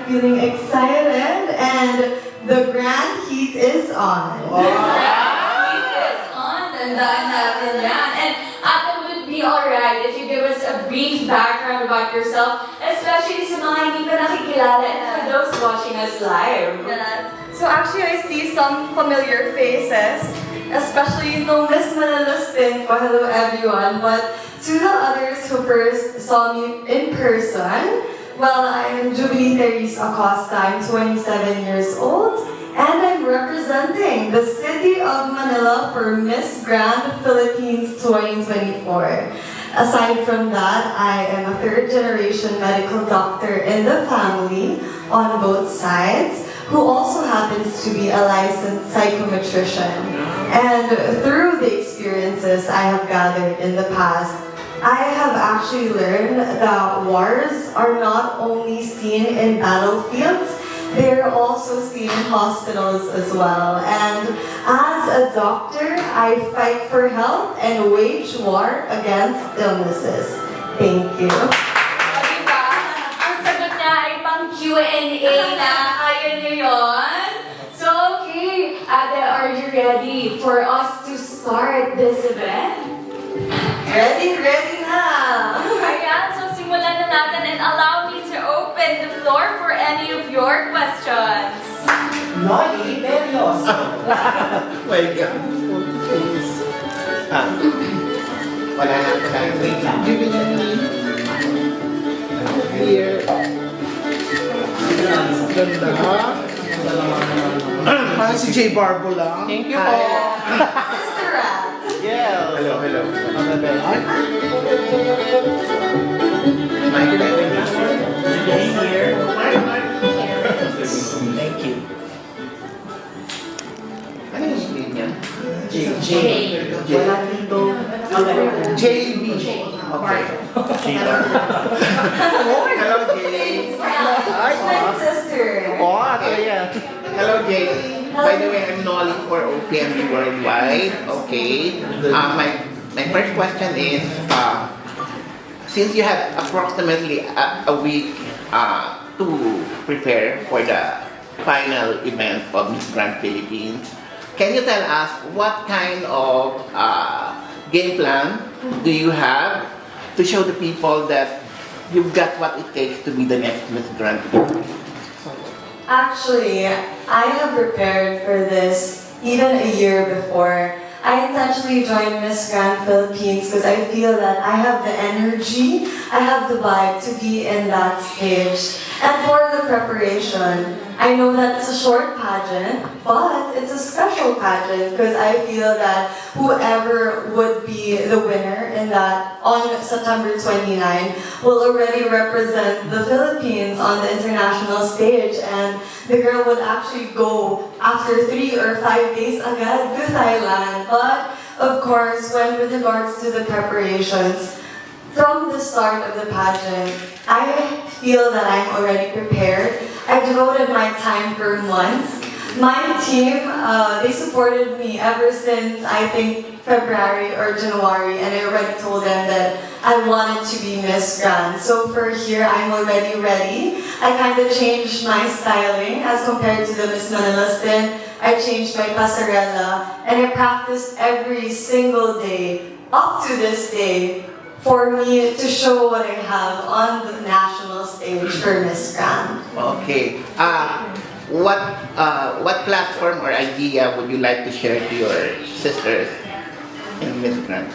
I'm feeling excited and the grand heat is on. Tandaan natin yan. And Ate, would it be alright if you give us a brief background about yourself, especially sa mga hindi pa nakikilala and for those watching us live? Yes. So actually, I see some familiar faces, especially nung Miss MANILA spin ko, hello everyone. But to the others who first saw me in person, well, I'm Jubilee Therese Acosta. I'm 27 years old. And I'm representing the city of Manila for Miss Grand Philippines 2024. Aside from that, I am a third-generation medical doctor in the family on both sides, who also happens to be a licensed psychometrician. And through the experiences I have gathered in the past, I have actually learned that wars are not only seen in battlefields, they're also seen in hospitals as well. And as a doctor, I fight for health and wage war against illnesses. Thank you. Diba? Ang sagot niya ay pang Q&A na. Kaya niyo yun? So, okay. Ate, are you ready for us to start this event? Ready na! Ayan, so simulan na natin and allow me to open the floor for any of your questions. Noli, nervyos. My God. Wala na ito tayo. Wait lang. Jubilee. Here. Ganda ha? Parang si J. Barbo lang. Thank you po. Sister Rat. Yeah. Hello. Ano ba yan? Mike, stay here. Thank you. Ano yung name niya? J. Wala dito. JB. Okay. Hello, Jay. Ay, My sister. oh, ito yan. Hello, Jay. By the way, I'm Nolly for OPMB Worldwide. Okay. My first question is, since you have approximately a week to prepare for the final event of Miss Grand Philippines, can you tell us what kind of game plan do you have to show the people that you've got what it takes to be the next Miss Grand Philippines? Actually, I have prepared for this even a year before. I intentionally joined Miss Grand Philippines because I feel that I have the energy, I have the vibe to be in that stage. And for the preparation, I know that it's a short pageant, but it's a special pageant because I feel that whoever would be the winner in that on September 29 will already represent the Philippines on the international stage, and the girl would actually go after 3 or 5 days agad to Thailand. But of course, when with regards to the preparations, from the start of the pageant, I feel that I'm already prepared. I devoted my time for months. My team, they supported me ever since I think February or January, and I already told them that I wanted to be Miss Grand. So for here, I'm already ready. I kind of changed my styling as compared to the Miss Manila spin. I changed my pasarela, and I practiced every single day up to this day for me to show what I have on the national stage for Miss Grand. Okay. What platform or idea would you like to share to your sisters in Miss Grand?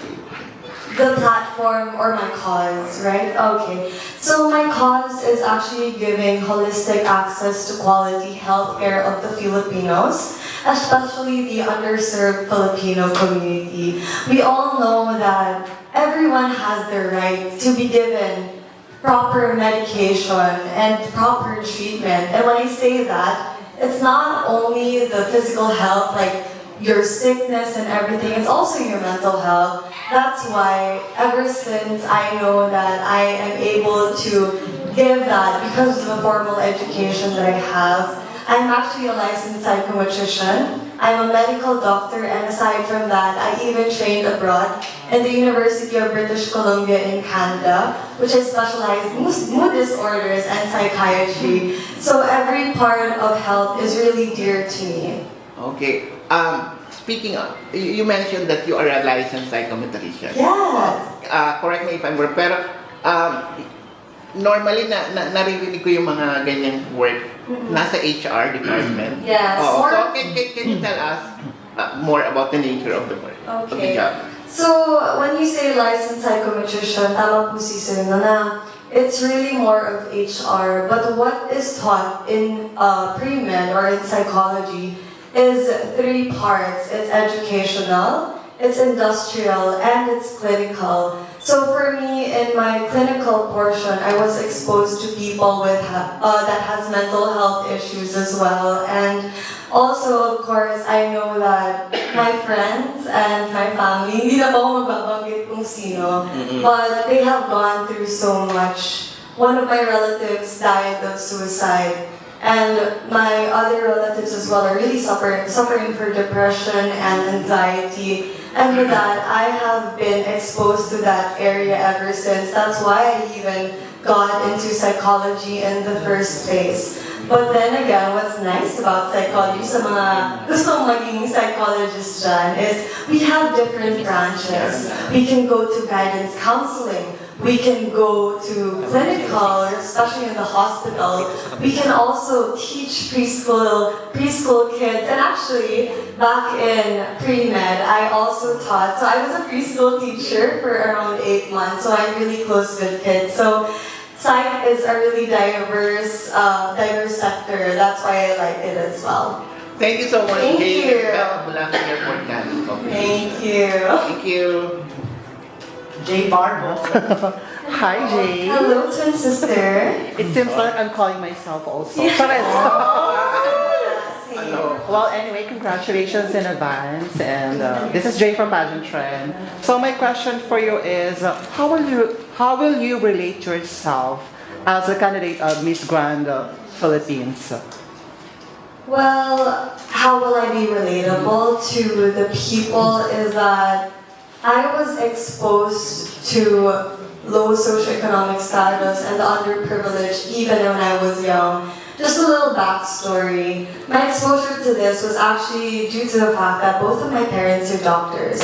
The platform or my cause, right? Okay. So my cause is actually giving holistic access to quality healthcare of the Filipinos, especially the underserved Filipino community. We all know that everyone has the right to be given proper medication and proper treatment. And when I say that, it's not only the physical health, like your sickness and everything, it's also your mental health. That's why ever since I know that I am able to give that because of the formal education that I have, I'm actually a licensed psychometrician. I'm a medical doctor, and aside from that, I even trained abroad in the University of British Columbia in Canada, which I specialize in mood disorders and psychiatry. So every part of health is really dear to me. Okay. Speaking of, you mentioned that you are a licensed psychometrician. Yes. Correct me if I'm wrong, pero normally naririnig ko yung mga ganyang work nasa HR department. Yes. Oo. So can you tell us more about the nature of the work, of the Okay. job? So, when you say licensed psychometrician, tama po si Sir na it's really more of HR. But what is taught in pre-med or in psychology is 3 parts. It's educational, it's industrial, and it's clinical. So for me, in my clinical portion, I was exposed to people with that has mental health issues as well. And also, of course, I know that my friends and my family, hindi na po ako magbabanggit kung sino, but they have gone through so much. One of my relatives died of suicide. And my other relatives as well are really suffering for depression and anxiety. And with that, I have been exposed to that area ever since. That's why I even got into psychology in the first place. But then again, what's nice about psychology sa mga gustong maging psychologist dyan is we have different branches. We can go to guidance counseling. We can go to clinical, especially in the hospital. We can also teach preschool kids. And actually, back in pre-med, I also taught. So I was a preschool teacher for around 8 months. So I'm really close with kids. So psych is a really diverse sector. That's why I like it as well. Thank you so much, Thank Jay. you. Bulacan Airport Campus. Thank you. Thank you. Jay Barbo. Hi, Jay. Hello, twin sister. It seems like I'm calling myself also. Hello. Well, anyway, congratulations in advance. And this is Jay from Pageant Trend. So my question for you is, how will you relate yourself as a candidate of Miss Grand Philippines? Well, how will I be relatable to the people is that I was exposed to low socioeconomic status and the underprivileged even when I was young. Just a little backstory. My exposure to this was actually due to the fact that both of my parents are doctors.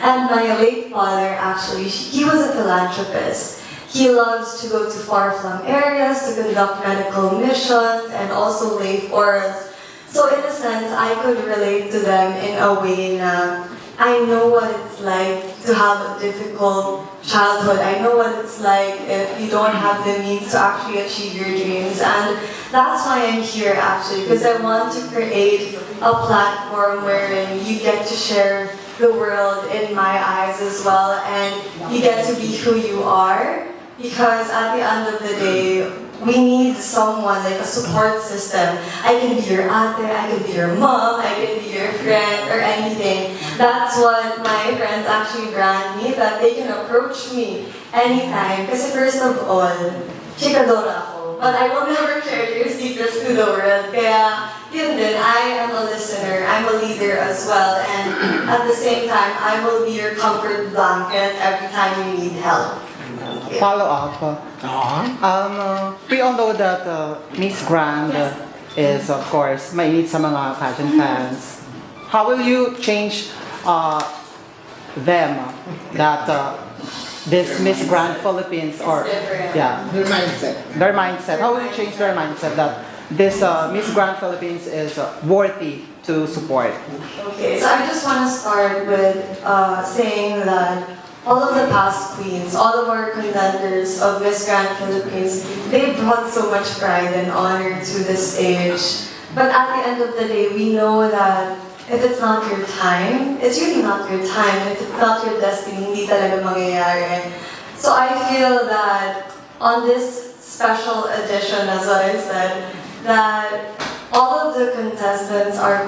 And my late father actually, he was a philanthropist. He loves to go to far-flung areas to conduct medical missions and also lay forests. So in a sense, I could relate to them in a way na I know what it's like to have a difficult childhood. I know what it's like if you don't have the means to actually achieve your dreams. And that's why I'm here actually, because I want to create a platform wherein you get to share the world in my eyes as well, and you get to be who you are. Because at the end of the day, we need someone, like a support system. I can be your ate, I can be your mom, I can be your friend, or anything. That's what my friends actually brand me, that they can approach me anytime. Kasi first of all, chikadora ako. But I will never share your secrets to the world. Kaya, yun din, I am a listener, I'm a leader as well. And at the same time, I will be your comfort blanket every time you need help. Follow up. We all know that Miss Grand is, of course, mainit sa mga pageant fans. How will you change them that this Miss Grand Philippines or their mindset? How will you change their mindset that this Miss Grand Philippines is worthy to support? Okay, so I just want to start with saying that all of the past queens, all of our contenders of Miss Grand Philippines, they brought so much pride and honor to this stage. But at the end of the day, we know that if it's not your time, it's really not your time. If it's not your destiny, hindi talaga mangyayari. So I feel that on this special edition, as what I said, that all of the contestants are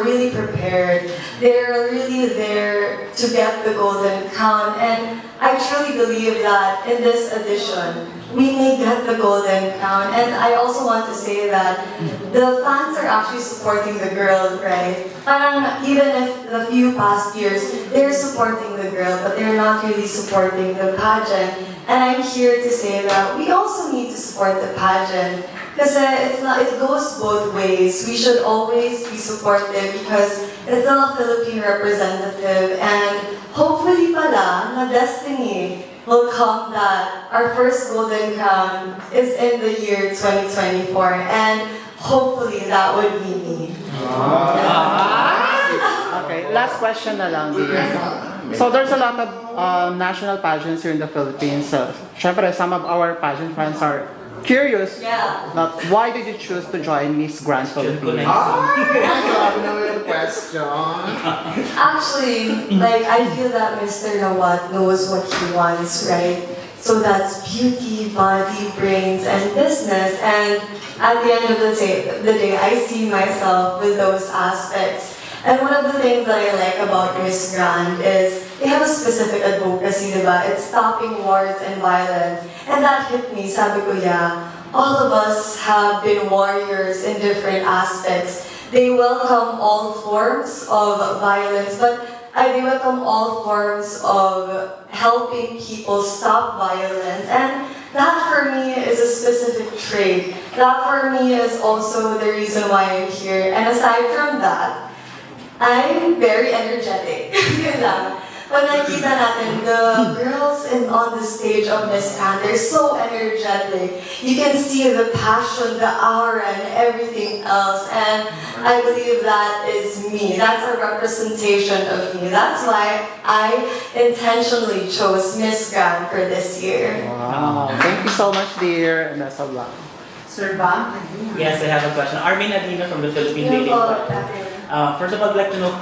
really prepared. They're really there to get the golden crown, and I truly believe that in this edition, we may get the golden crown. And I also want to say that the fans are actually supporting the girl, right? Parang even if the few past years, they're supporting the girl, but they're not really supporting the pageant. And I'm here to say that we also need to support the pageant. Because it goes both ways. We should always be supportive because it's still a Philippine representative, and hopefully pala, na destiny will come that our first golden crown is in the year 2024, and hopefully that would be me. Okay, last question na lang. So there's a lot of national pageants here in the Philippines. Syempre, some of our pageant fans are curious. Yeah. Not, why did you choose to join Miss Grand Philippines? Question. Actually, like, I feel that Mr. Nawat knows what he wants, right? So that's beauty, body, brains, and business. And at the end of the day, I see myself with those aspects. And one of the things that I like about Miss Grand is they have a specific advocacy, diba? It's stopping wars and violence. And that hit me, sabi ko, yeah, all of us have been warriors in different aspects. They welcome all forms of violence, but they welcome all forms of helping people stop violence. And that for me is a specific trait. That for me is also the reason why I'm here. And aside from that, I'm very energetic. Yun lang. Pag nakikita natin, the girls on the stage of Miss Anne, they're so energetic. You can see the passion, the aura, and everything else. And I believe that is me. That's a representation of me. That's why I intentionally chose Miss Grand for this year. Wow. Thank you so much, dear. And that's a lot. Sir Bam? Yes, I have a question. Armin Adina from the Philippine Dating Club. First of all, I'd like to know,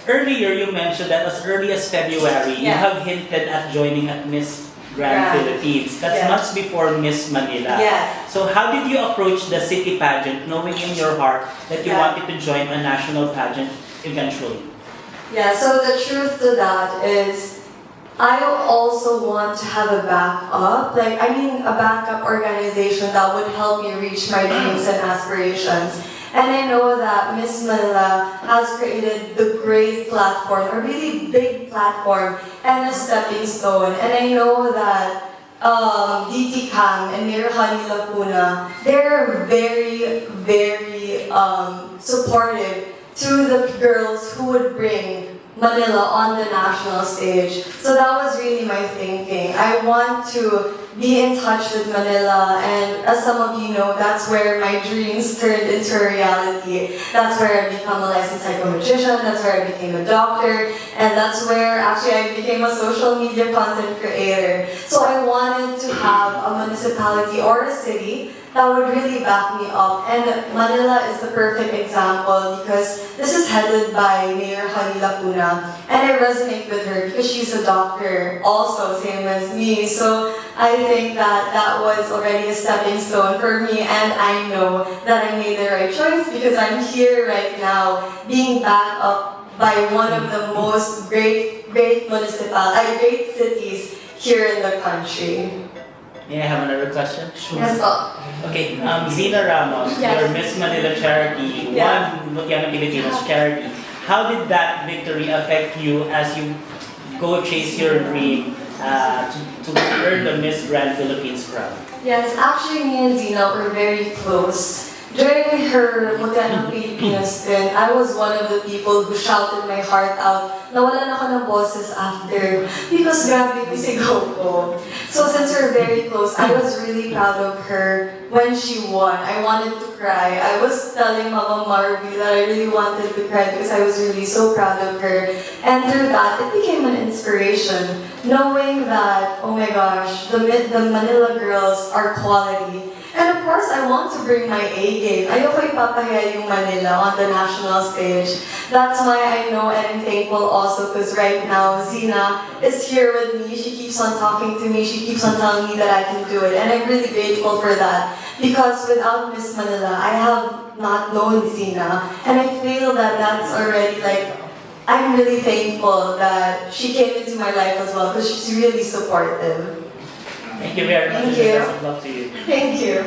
earlier you mentioned that as early as February, you Yes. have hinted at joining at Miss Grand Philippines. That's Yes. much before Miss Manila. Yes. So how did you approach the city pageant, knowing in your heart that you Yeah. wanted to join a national pageant eventually? Yeah, so the truth to that is, I also want to have a backup, a backup organization that would help me reach my dreams and aspirations. And I know that Miss Manila has created the great platform, a really big platform, and a stepping stone. And I know that DT Cam and Mayor Honey Lacuna, they're very, very supportive to the girls who would bring Manila on the national stage. So that was really my thinking. I want to be in touch with Manila, and as some of you know, that's where my dreams turned into a reality. That's where I become a licensed psychometrician, that's where I became a doctor, and that's where actually I became a social media content creator. So I wanted to have a municipality or a city that would really back me up. And Manila is the perfect example because this is headed by Mayor Honey Lacuna. And I resonate with her because she's a doctor also, same as me. So I think that that was already a stepping stone for me, and I know that I made the right choice because I'm here right now being backed up by one of the most great cities here in the country. May I have another question? Yes, po. Okay, Zena Ramos, Yes. your Miss Manila charity, Yeah. one Lutiano Pilipinas charity. How did that victory affect you as you go chase your dream to earn the Miss Grand Philippines crown? Yes, actually me and Zena were very close. During her Lutiano Pilipinas stint, I was one of the people who shouted my heart out. Nawalan ako ng boses after because grabe yung sigaw ko. So since we're very close, I was really proud of her when she won. I wanted to cry. I was telling Mama Marvy that I really wanted to cry because I was really so proud of her. And through that, it became an inspiration. Knowing that, oh my gosh, the Manila girls are quality. And of course, I want to bring my A game. Ayoko ipapahiya yung Manila on the national stage. That's why I know and I'm thankful also because right now, Zena is here with me. She keeps on talking to me. She keeps on telling me that I can do it. And I'm really grateful for that. Because without Miss Manila, I have not known Zena. And I feel that that's already like, I'm really thankful that she came into my life as well because she's really supportive. Thank you very much. Thank you. Best of luck to you. Thank you.